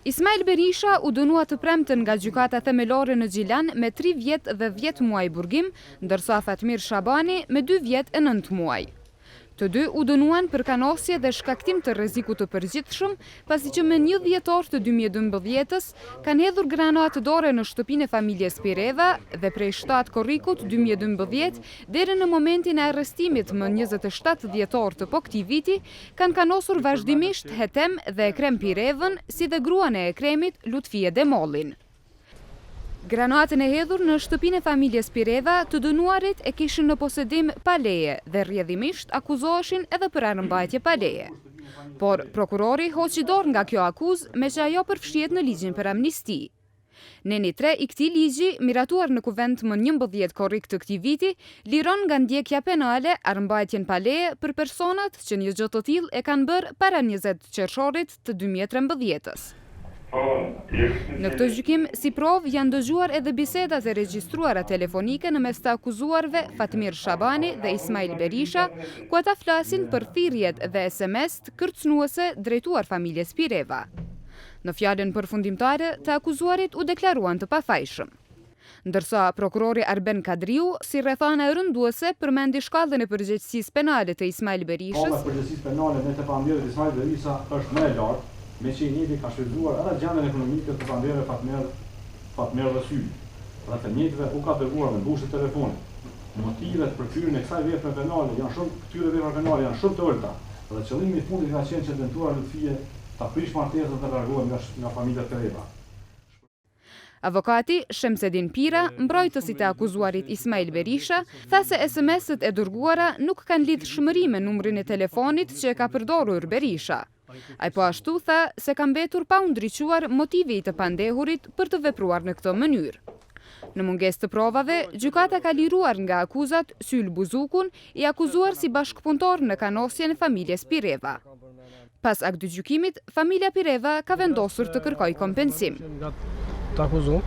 Ismail Berisha u dënua të premten nga gjykata themelore në Gjilan me 3 vjet dhe 10 muaj burgim, ndërsa Fatmir Shabani me 2 vjet e 9 muaj. Të dy u dënuan për kanosje dhe shkaktim të rrezikut të përgjithshëm, pasi që me 1 dhjetor të 2012-s kanë hedhur granatë dore në shtëpinë e familjes Pireva dhe prej 7 korrikut 2012 deri në momentin e arrestimit më 27 dhjetor të këtij viti, kanë kanosur vazhdimisht Hetem dhe Ekrem Pirevën, si dhe gruan e Ekremit, Lutfie Demollin. Granatën e hedhur në shtëpinë e familjes Pireva të dënuarit e kishin në posedim pa leje dhe rrjedhimisht akuzoheshin edhe për armbajtje pa leje. Por prokurori hoqi dorë nga kjo akuzë, me që ajo përfshihet në ligjin për amnisti. Neni 3 i këtij ligji, miratuar në kuvent më 11 korrik të këtij viti, liron nga ndjekja penale armbajtjen pa leje për personat që një gjë të tillë e kanë bërë para 20 qershorit të 2013-s. Në këtë gjykim, si provë janë dëgjuar edhe bisedat e regjistruara telefonike në mes të akuzuarve Fatmir Shabani dhe Ismail Berisha, ku ata flasin për thirrjet dhe SMS kërcënuese drejtuar familjes Pireva. Në fjalën përfundimtare, të akuzuarit u deklaruan të pafajshëm. Ndërsa prokurori Arben Kadriu, si rrethana e rënduese, përmendi shkallën e përgjegjësisë penale të Ismail Berishës. Shkalla e përgjegjësisë penale me të pamëndjerë të Ismail Berisha është më e lartë, me që i njëti ka shfrytzuar edhe gjendjen ekonomike të pamëndjerëve Fatmer dhe Syl. Dhe të njëjtëve u ka dërguar me mbushje telefonit. Motivet për kryerjen e kësaj vepre penale janë shumë të ulta. Dhe qëllimi i fundit ka qenë që dëmtuara Lutfie ta prish martesën dhe largohet nga familja Pireva. Avokati Shemsedin Pira, mbrojtësit e akuzuarit Ismail Berisha, tha se SMS-ët e dërguara nuk kanë lidhshmëri me numrin e telefonit që e ka përdorur Berisha. Ai po ashtu tha se ka mbetur pa u ndriçuar motivi i të pandehurit për të vepruar në këtë mënyrë. Në mungesë të provave, gjykata ka liruar nga akuzat Syl Buzukun, i akuzuar si bashkëpunëtor në kanosjen e familjes Pireva. Pas aktgjykimit, familja Pireva ka vendosur të kërkojë kompensim. Të akuzum,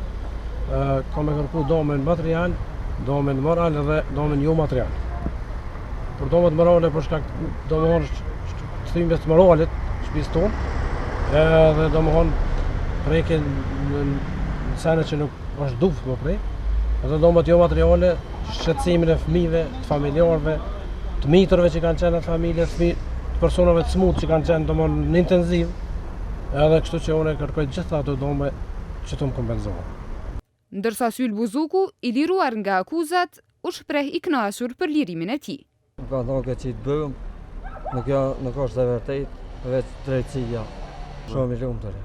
ka me kërku domen material, domen moral dhe domen jo material. Për domen morale për shkak domen shtrimbes të moralit, shtëpisë tonë, dhe domen preke në sene që nuk është duft më prej, dhe domen jo materiale, shqetësimin e fëmijëve, të familjarëve, të mitërve që kanë qenë në familje, të personave të smut që kanë qenë domen në intenziv, edhe kështu që unë kërkoj gjitha ato domen që të më kompenzohen. Ndërsa Syl Buzuku, i liruar nga akuzat, u shpreh i kënaqur për lirimin e tij. Ka thonë që të bëjmë, nuk është e vërtetë, veç drejtësia. Shumë i lumtur.